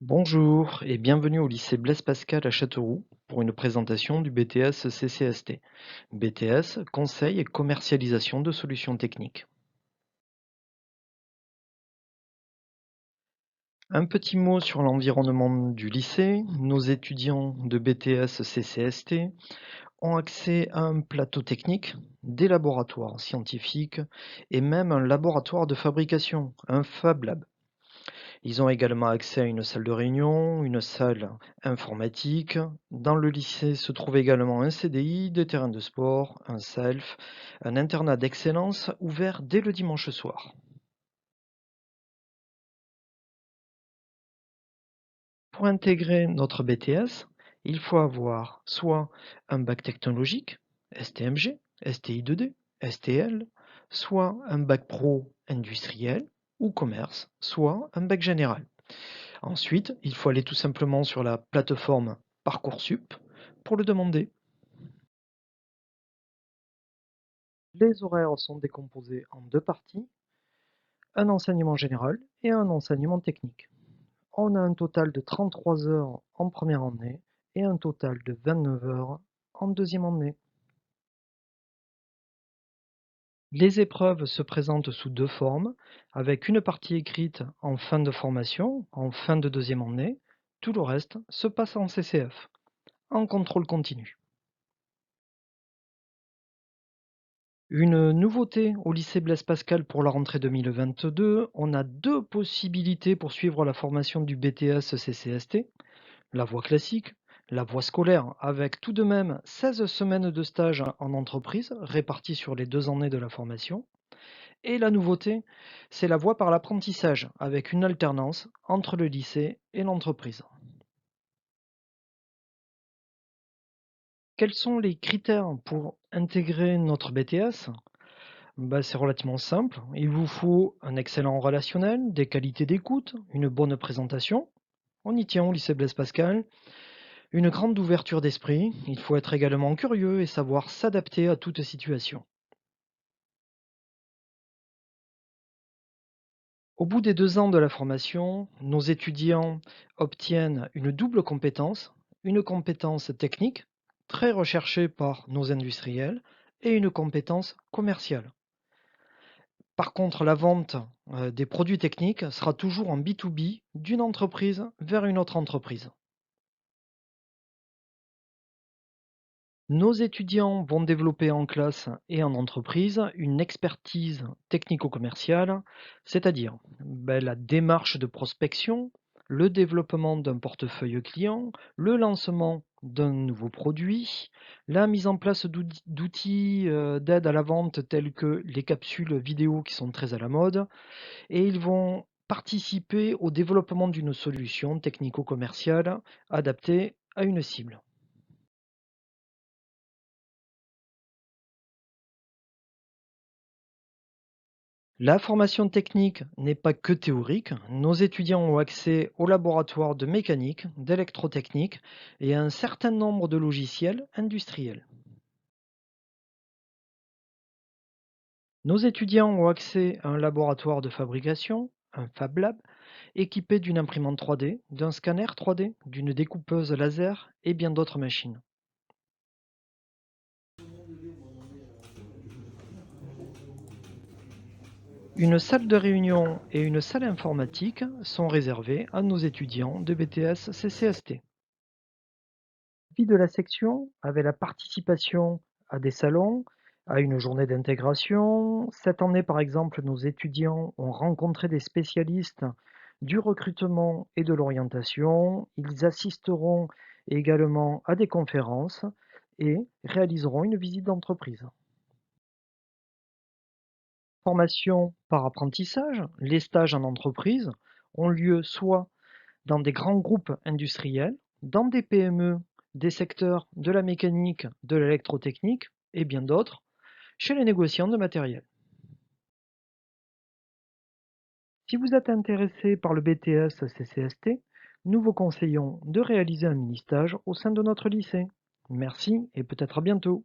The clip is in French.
Bonjour et bienvenue au lycée Blaise Pascal à Châteauroux pour une présentation du BTS CCST. BTS, Conseil et commercialisation de solutions techniques. Un petit mot sur l'environnement du lycée. Nos étudiants de BTS CCST ont accès à un plateau technique, des laboratoires scientifiques et même un laboratoire de fabrication, un Fab Lab. Ils ont également accès à une salle de réunion, une salle informatique. Dans le lycée se trouve également un CDI, des terrains de sport, un self, un internat d'excellence ouvert dès le dimanche soir. Pour intégrer notre BTS, il faut avoir soit un bac technologique, STMG, STI2D, STL, soit un bac pro industriel ou commerce, soit un bac général. Ensuite, il faut aller tout simplement sur la plateforme Parcoursup pour le demander. Les horaires sont décomposés en deux parties, un enseignement général et un enseignement technique. On a un total de 33 heures en première année et un total de 29 heures en deuxième année. Les épreuves se présentent sous deux formes, avec une partie écrite en fin de formation, en fin de deuxième année. Tout le reste se passe en CCF, en contrôle continu. Une nouveauté au lycée Blaise Pascal pour la rentrée 2022, on a deux possibilités pour suivre la formation du BTS CCST, la voie classique, la voie scolaire, avec tout de même 16 semaines de stage en entreprise réparties sur les 2 années de la formation. Et la nouveauté, c'est la voie par l'apprentissage, avec une alternance entre le lycée et l'entreprise. Quels sont les critères pour intégrer notre BTS? Bah, c'est relativement simple. Il vous faut un excellent relationnel, des qualités d'écoute, une bonne présentation. On y tient au lycée Blaise Pascal. Une grande ouverture d'esprit. Il faut être également curieux et savoir s'adapter à toute situation. Au bout des 2 ans de la formation, nos étudiants obtiennent une double compétence, une compétence technique, très recherchée par nos industriels, et une compétence commerciale. Par contre, la vente des produits techniques sera toujours en B2B d'une entreprise vers une autre entreprise. Nos étudiants vont développer en classe et en entreprise une expertise technico-commerciale, c'est-à-dire la démarche de prospection, le développement d'un portefeuille client, le lancement d'un nouveau produit, la mise en place d'outils d'aide à la vente tels que les capsules vidéo qui sont très à la mode, et ils vont participer au développement d'une solution technico-commerciale adaptée à une cible. La formation technique n'est pas que théorique. Nos étudiants ont accès au laboratoire de mécanique, d'électrotechnique et à un certain nombre de logiciels industriels. Nos étudiants ont accès à un laboratoire de fabrication, un Fab Lab, équipé d'une imprimante 3D, d'un scanner 3D, d'une découpeuse laser et bien d'autres machines. Une salle de réunion et une salle informatique sont réservées à nos étudiants de BTS CCST. Vie de la section avait la participation à des salons, à une journée d'intégration. Cette année, par exemple, nos étudiants ont rencontré des spécialistes du recrutement et de l'orientation. Ils assisteront également à des conférences et réaliseront une visite d'entreprise. Formation par apprentissage, les stages en entreprise ont lieu soit dans des grands groupes industriels, dans des PME, des secteurs de la mécanique, de l'électrotechnique et bien d'autres, chez les négociants de matériel. Si vous êtes intéressé par le BTS CCST, nous vous conseillons de réaliser un mini-stage au sein de notre lycée. Merci et peut-être à bientôt.